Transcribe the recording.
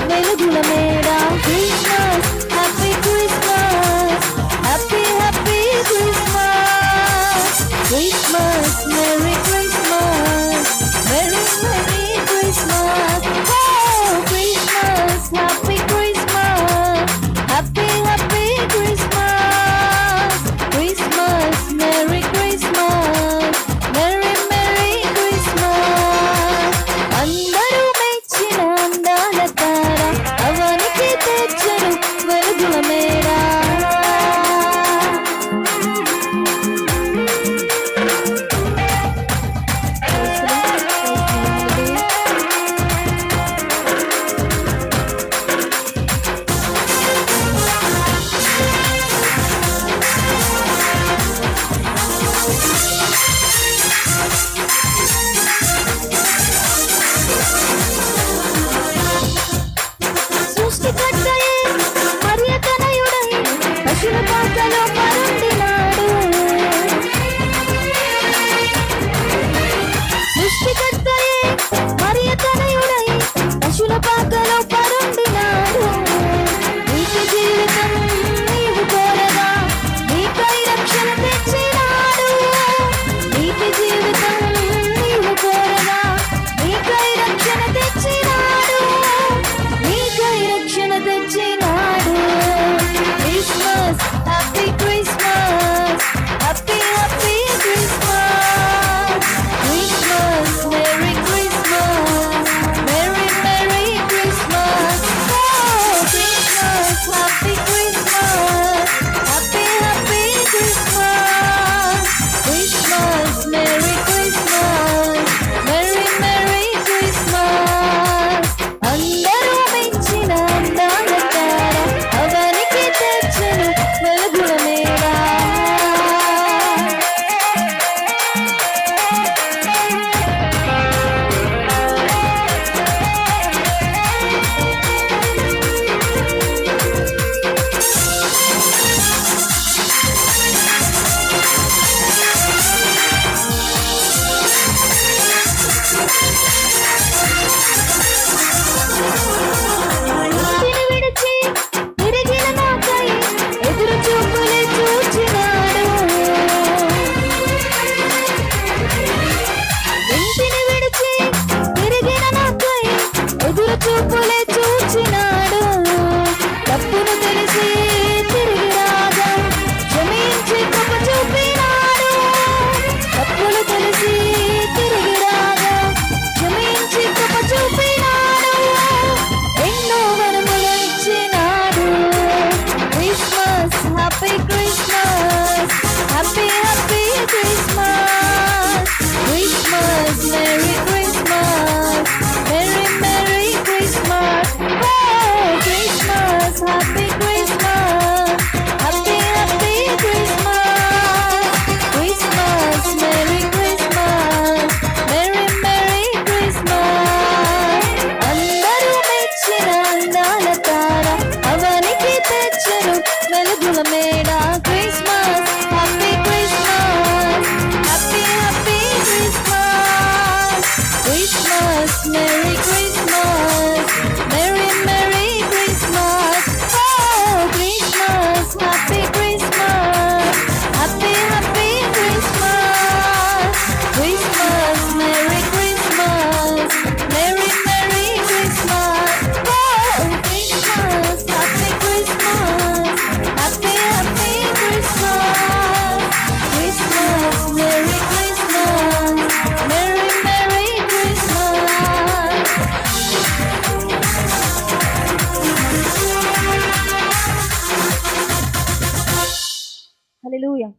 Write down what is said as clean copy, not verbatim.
వెలుగుల మేడ Christmas happy Christmas happy happy Christmas Christmas merry Christmas merry merry Christmas Christmas happy Christmas happy happy Christmas Christmas merry Christmas merry merry Christmas అందరూ మెచ్చిన అందాల తార అవనికి తెచ్చను వెలుగుల మేడ సృష్టికర్తయే మరియతనయుడై పశుల పాకలో పరుండినాడు సృష్టికర్తయే మరియతనయుడై పశుల పాకలో పరుండినాడు నీకు జీవితం నీవు కోరగా నీకై రక్షణ తెచ్చినాడు నీకు జీవితం నీవు కోరగా నీకై రక్షణ తెచ్చినాడు నీకై రక్షణ తెచ్చినాడు Christmas happy Christmas happy happy Christmas Christmas merry Christmas merry merry Christmas Christmas happy Christmas happy happy Christmas Christmas merry Christmas merry merry Christmas అందరూ మెచ్చిన అందాల తార అవనికి తెచ్చను వెలుగుల మేడ ఇంటిని విడిచి తిరిగిన నాకై ఎదురు చూపులే చూచినాడు ఇంటిని విడిచి తిరిగిన నాకై ఎదురు చూపులే చూచినాడు తప్పును తెలిసి తిరిగి రాగా క్షమించి కృప చూపినాడు తప్పులు తెలిసి తిరిగి రాగా క్షమించి కృప చూపినాడు ఎన్నో వరములు ఇచ్చినాడు Christmas happy Christmas happy happy Christmas Christmas merry Christmas merry merry Christmas Christmas happy Christmas happy happy Christmas Christmas merry Christmas merry merry Christmas అందరూ మెచ్చిన అందాల తార అవనికి తెచ్చను వెలుగుల మేడ Christmas happy Christmas happy happy Christmas Christmas merry Christmas merry merry Christmas Christmas happy Christmas happy happy Christmas Christmas merry Christmas merry merry Christmas Christmas happy Christmas happy happy Christmas Christmas merry Christmas merry merry Christmas హల్లెలూయా.